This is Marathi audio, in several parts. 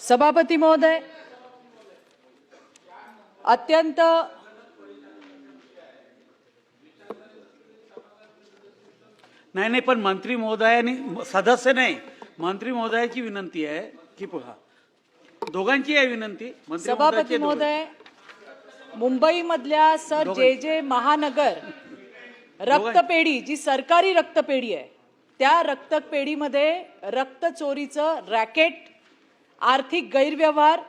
सभापती महोदय, अत्यंत नाही पण मंत्री महोदयांनी सदस्य नाही मंत्री महोदयाची विनंती आहे की पहा दोघांची आहे विनंती सभापती महोदय, मुंबई मधल्या सर जे महानगर रक्तपेढी जी सरकारी रक्तपेढी आहे त्या रक्तपेढीमध्ये रक्त चोरीचं रॅकेट, आर्थिक गैरव्यवहार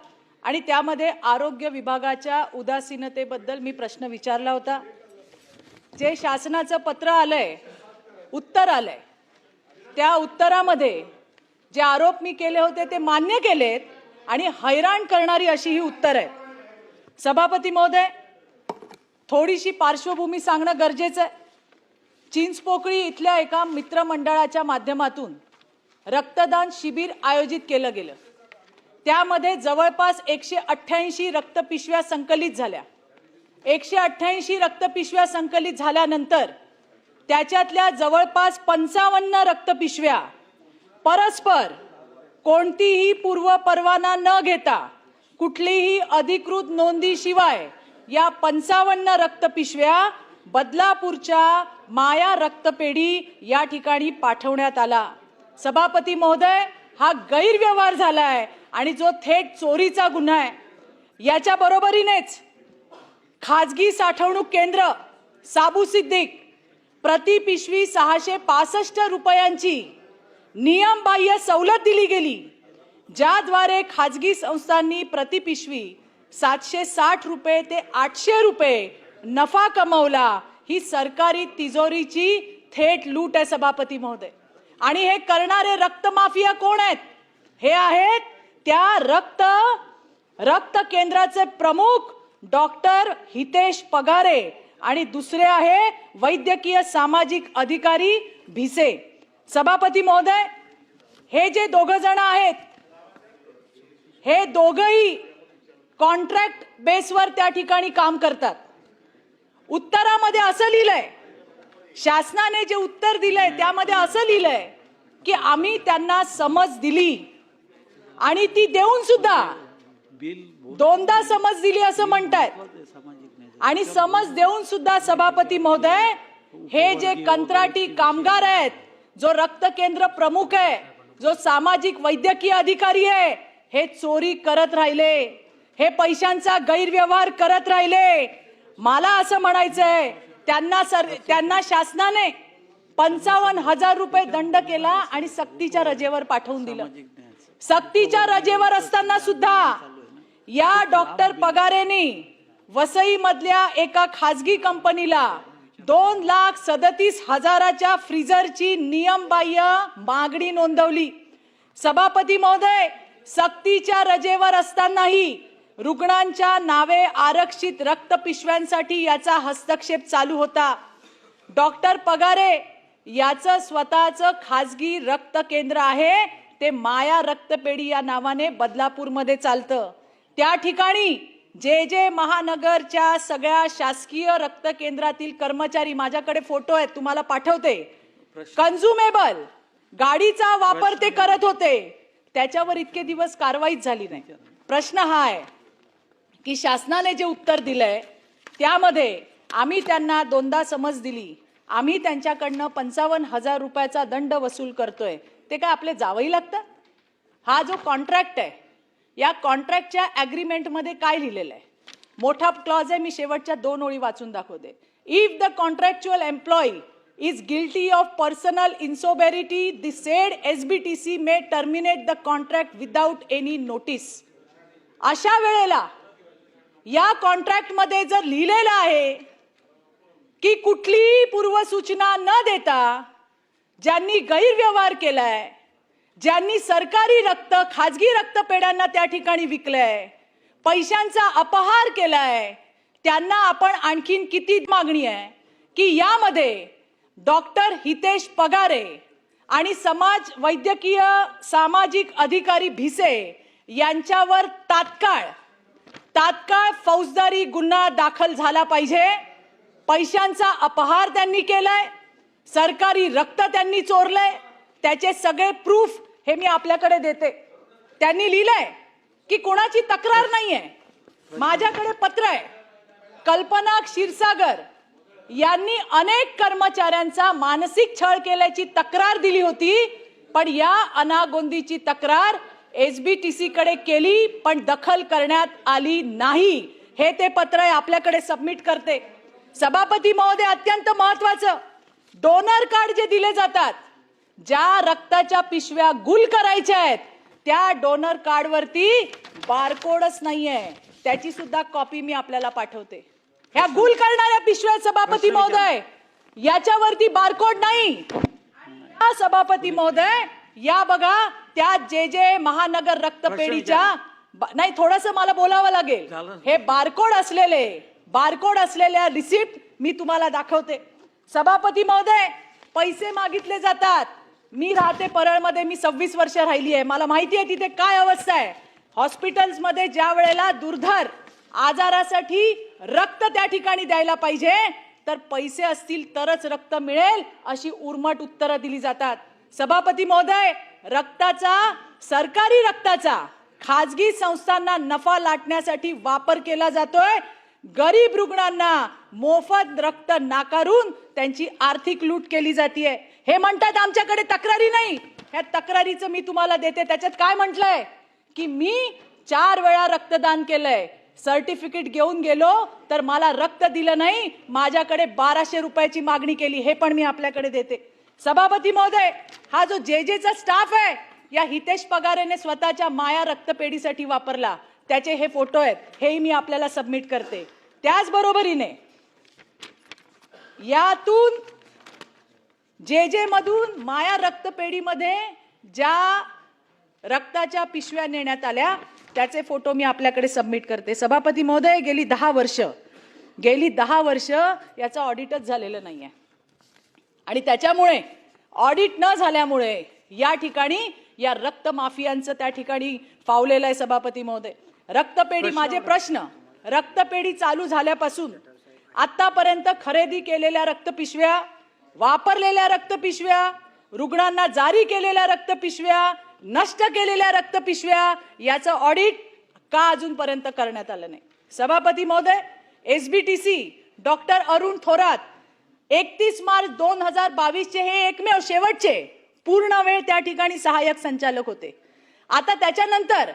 आणि त्यामध्ये आरोग्य विभागाच्या उदासीनतेबद्दल मी प्रश्न विचारला होता। जे शासनाचं पत्र आलंय, उत्तर आलंय, त्या उत्तरामध्ये जे आरोप मी केले होते ते मान्य केलेत आणि हैराण करणारी अशी ही उत्तर आहेत। सभापती महोदय, थोडीशी पार्श्वभूमी सांगणं गरजेचं आहे। चिंचपोकळी इथल्या एका मित्रमंडळाच्या माध्यमातून रक्तदान शिबिर आयोजित केलं गेलं। त्यामध्ये जवळपास 188 रक्तपिशव्या संकलित झाल्या। 188 रक्तपिशव्या संकलित झाल्यानंतर त्याच्यातल्या जवळपास 55 रक्तपिशव्या परस्पर कोणतीही पूर्व परवाना न घेता कुठलीही अधिकृत नोंदीशिवाय या 55 रक्तपिशव्या बदलापूरच्या माया रक्तपेढी या ठिकाणी पाठवण्यात आला। सभापती महोदय, हा गैरव्यवहार झालाय आणि जो थेट चोरीचा गुन्हा आहे। याच्या बरोबरीनेच खाजगी साठवणूक केंद्र साबू सिद्दीक प्रति पिशवी 665 रुपयांची नियमबाह्य सवलत दिली गेली, ज्याद्वारे खाजगी संस्थांनी प्रति पिशवी 760 रुपये ते 800 रुपये नफा कमवला। ही सरकारी तिजोरीची थेट लूट आहे सभापती महोदय। आणि हे करणारे रक्त माफिया कोण आहेत? हे आहेत त्या रक्त केंद्राचे प्रमुख डॉक्टर हितेश पगारे आणि दुसरे आहे वैद्यकीय सामाजिक अधिकारी भिसे। सभापती महोदय, हे जे दोघ जण आहेत हे दोघही कॉन्ट्रॅक्ट बेसवर त्या ठिकाणी काम करतात। उत्तरामध्ये असं लिहिलंय, शासनाने जे उत्तर दिलंय त्यामध्ये असं लिहिलंय की आम्ही त्यांना समज दिली आणि ती देऊन सुद्धा दोनदा समज दिली असं म्हणतायत। आणि समज देऊन सुद्धा सभापती महोदय, हे जे कंत्राटी कामगार आहेत, जो रक्त केंद्र प्रमुख आहे, जो सामाजिक वैद्यकीय अधिकारी आहे, हे चोरी करत राहिले, हे पैशांचा गैरव्यवहार करत राहिले। मला असं म्हणायचंय, त्यांना शासनाने 55,000 रुपये दंड केला आणि सक्तीच्या रजेवर पाठवून दिलं। सक्तीच्या रजेवर असताना सुद्धा या डॉक्टर पगारेंनी वसई मधल्या एका खाजगी कंपनीला 2,37,000च्या फ्रीजरची नियमबाह्य मागणी नोंदवली। सभापती महोदय, सक्तीच्या रजेवर असतानाही रुग्णांच्या नावे आरक्षित रक्तपिशव्यांसाठी याचा हस्तक्षेप चालू होता। डॉक्टर पगारे याचं स्वतःचं खाजगी रक्त केंद्र आहे, ते माया रक्तपेढी या नावाने बदलापूरमध्ये चालतं। त्या ठिकाणी जे महानगरच्या सगळ्या शासकीय रक्त केंद्रातील कर्मचारी, माझ्याकडे फोटो आहेत तुम्हाला पाठवते, कन्झ्युमेबल गाडीचा वापर ते करत होते, त्याच्यावर इतके दिवस कारवाईच झाली नाही। प्रश्न हा आहे की शासनाने जे उत्तर दिलंय त्यामध्ये आम्ही त्यांना दोनदा समज दिली, आम्ही त्यांच्याकडनं 55,000 रुपयाचा दंड वसूल करतोय, ते काय आपले जावई लागतात? हा जो कॉन्ट्रॅक्ट आहे, या कॉन्ट्रॅक्टच्या ॲग्रीमेंट मध्ये काय लिहिलेलं आहे? मोठा क्लॉज आहे, मी शेवटच्या 2 ओळी वाचून दाखवते। If the contractual employee is guilty of personal insobriety, the said SBTC may terminate the contract without any notice. अशा वेळेला या कॉन्ट्रॅक्ट मध्ये जर लिहिलेलं आहे की कुठलीही पूर्वसूचना न देता ज्यांनी गैरव्यवहार केलाय, ज्यांनी सरकारी रक्त खाजगी रक्तपेढ्यांना त्या ठिकाणी विकलंय, पैशांचा अपहार केलाय, त्यांना आपण आणखीन किती मागणी आहे की यामध्ये डॉक्टर हितेश पगारे आणि वैद्यकीय सामाजिक अधिकारी भिसे यांच्यावर तात्काळ फौजदारी गुन्हा दाखल झाला पाहिजे। पैशांचा अपहार त्यांनी केलाय, सरकारी रक्त त्यांनी चोरलंय, त्याचे सगळे प्रूफ हे मी आपल्याकडे देते। त्यांनी लिहिलंय की कोणाची तक्रार नाहीये. माझ्याकडे पत्र आहे. कल्पना क्षीरसागर यांनी अनेक कर्मचाऱ्यांचा मानसिक छळ केल्याची तक्रार दिली होती, पण या अनागोंदीची तक्रार एसबीटीसी कडे केली पण दखल करण्यात आली नाही. हे ते पत्र आहे, आपल्याकडे सबमिट करते. सभापती महोदय, अत्यंत महत्वाचं, डोनर कार्ड जे दिले जातात, ज्या रक्ताच्या पिशव्या गुल करायच्या आहेत त्या डोनर कार्ड वरती बारकोडच नाहीये. त्याची सुद्धा कॉपी मी आपल्याला पाठवते. ह्या गुल करणाऱ्या पिशव्या सभापती महोदय, याच्यावरती बारकोड नाही. सभापती महोदय, या बघा, त्या जे महानगर रक्तपेढीच्या नाही, थोडस मला बोलावं लागेल. हे बारकोड असलेल्या रिसिप्ट मी तुम्हाला दाखवते. सभापती महोदय, पैसे मागितले जातात. मी राहते परळमध्ये, मी 26 वर्ष राहिली आहे. मला माहिती आहे तिथे काय अवस्था आहे. हॉस्पिटल्स मध्ये ज्या वेळेला दुर्धर आजारासाठी रक्त त्या ठिकाणी द्यायला पाहिजे, तर पैसे असतील तरच रक्त मिळेल अशी उर्मट उत्तरं दिली जातात. सभापती महोदय, सरकारी रक्ताचा खाजगी संस्थांना नफा लाटण्यासाठी वापर केला जातोय. गरीब रुग्णांना मोफत रक्त नाकारून त्यांची आर्थिक लूट केली जाते. हे म्हणतात आमच्याकडे तक्रारी नाही. ह्या तक्रारीचं मी तुम्हाला देते. त्याच्यात काय म्हटलंय की मी 4 वेळा रक्तदान केलंय, सर्टिफिकेट घेऊन गेलो तर मला रक्त दिलं नाही, माझ्याकडे 1200 रुपयाची मागणी केली. हे पण मी आपल्याकडे देते. सभापती महोदय, हा जो जेजेचा स्टाफ आहे, या हितेश पगारेने स्वतःच्या माया रक्तपेढीसाठी वापरला, त्याचे हे फोटो आहेत. हेही मी आपल्याला सबमिट करते. त्याचबरोबरीने यातून जे मधून माया रक्तपेढीमध्ये ज्या रक्ताच्या पिशव्या नेण्यात आल्या त्याचे फोटो मी आपल्याकडे सबमिट करते. सभापती महोदय, गेली 10 वर्ष याचा ऑडिटच झालेलं नाहीये. आणि त्याच्यामुळे ऑडिट न झाल्यामुळे या ठिकाणी या रक्त माफियांचं त्या ठिकाणी फावलेलं आहे. सभापती महोदय, रक्तपेढी, माझे प्रश्न, रक्तपेढी चालू झाल्यापासून आतापर्यंत खरेदी केलेल्या रक्तपिशव्या, वापरलेल्या रक्तपिशव्या, रुग्णांना जारी केलेल्या रक्तपिशव्या, नष्ट केलेल्या रक्तपिशव्या, याचं ऑडिट का अजूनपर्यंत करण्यात आलं नाही. सभापती महोदय, एसबीटीसी डॉक्टर अरुण थोरात 31 मार्च 2022 चे हे एकमेव शेवटचे पूर्ण वेळ त्या ठिकाणी सहाय्यक संचालक होते. आता त्याच्यानंतर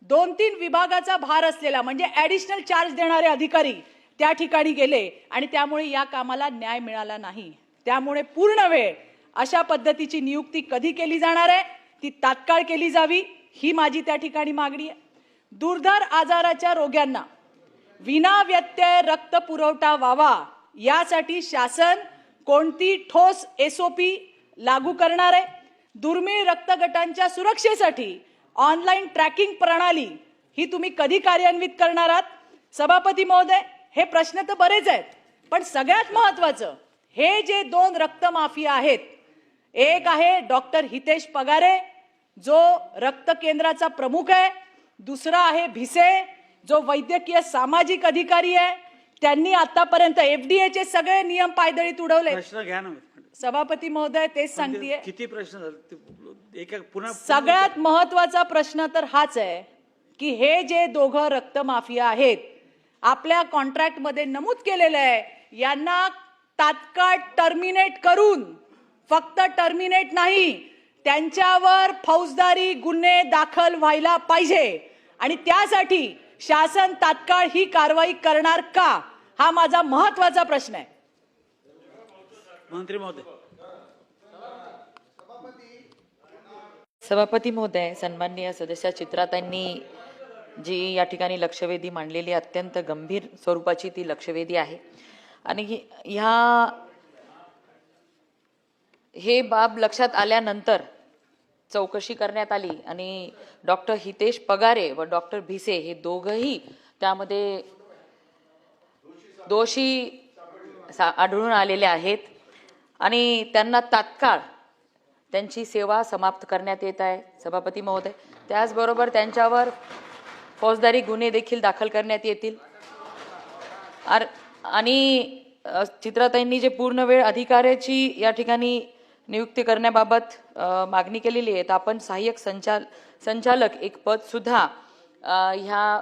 2-3 विभागाचा भार असलेला म्हणजे ऍडिशनल चार्ज देणारे अधिकारी त्या ठिकाणी गेले आणि त्यामुळे या कामाला न्याय मिळाला नाही. त्यामुळे पूर्ण वेळ अशा पद्धतीची नियुक्ती कधी केली जाणार आहे, ती तात्काळ केली जावी, ही माझी त्या ठिकाणी मागणी आहे. दुर्धर आजाराच्या रोग्यांना विनाव्यत्यय रक्त पुरवठा व्हावा यासाठी शासन कोणती ठोस एसओपी लागू करणार आहे? दुर्मिळ रक्तगटांच्या सुरक्षेसाठी ऑनलाईन ट्रॅकिंग प्रणाली ही तुम्ही कधी कार्यान्वित करणार आहात? सभापती महोदय, हे प्रश्न तर बरेच आहेत, पण सगळ्यात महत्वाचं, हे जे 2 रक्त माफिया आहेत, एक आहे डॉक्टर हितेश पगारे जो रक्त केंद्राचा प्रमुख आहे, दुसरा आहे भिसे जो वैद्यकीय सामाजिक अधिकारी आहे. त्यांनी आतापर्यंत एफडीएचे सगळे नियम पायदळीत उडवले. प्रश्न घ्या ना. सभापती महोदय, तेच सांगतेय. किती प्रश्न झाले? पुन्हा सगळ्यात महत्वाचा प्रश्न तर हाच आहे की हे जे 2 रक्त माफिया आहेत, आपल्या कॉन्ट्रॅक्ट मध्ये नमूद केलेलं आहे, यांना तात्काळ टर्मिनेट करून, फक्त टर्मिनेट नाही, त्यांच्यावर फौजदारी गुन्हे दाखल व्हायला पाहिजे. आणि त्यासाठी शासन तात्काळ ही कारवाई करणार का, हा माझा महत्वाचा प्रश्न आहे. मंत्री महोदय. सभापती महोदय, सन्माननीय सदस्य चित्राताईंनी जी या ठिकाणी लक्षवेधी मांडलेली अत्यंत गंभीर स्वरूपाची ती लक्षवेधी आहे. आणि हे बाब लक्षात आल्यानंतर चौकशी करण्यात आली आणि डॉक्टर हितेश पगारे व डॉक्टर भिसे हे दोघंही त्यामध्ये दोषी आढळून आलेले आहेत आणि त्यांना तात्काळ त्यांची सेवा समाप्त करण्यात येत आहे. सभापती महोदय, त्याचबरोबर त्यांच्यावर फौजदारी गुन्हे देखील दाखल करण्यात येतील. आणि चित्राताईंनी जे पूर्ण वेळ अधिकाऱ्याची या ठिकाणी नियुक्ती करण्याबाबत मागणी केलेली आहे, तर आपण सहाय्यक संचालक एक पद सुद्धा ह्या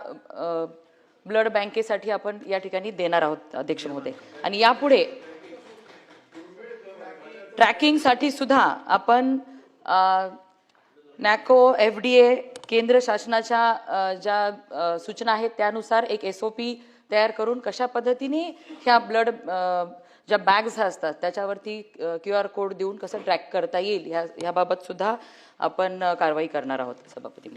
ब्लड बँकेसाठी आपण या ठिकाणी देणार आहोत अध्यक्ष महोदय. आणि यापुढे ट्रॅकिंगसाठी सुद्धा आपण नॅको FDA केंद्र शासनाच्या ज्या सूचना आहेत त्यानुसार एक SOP तयार करून कशा पद्धतीने ह्या ब्लड ज्या बॅग्स असतात त्याच्यावरती QR कोड देऊन कसं ट्रॅक करता येईल ह्याबाबत सुद्धा आपण कारवाई करणार आहोत सभापती.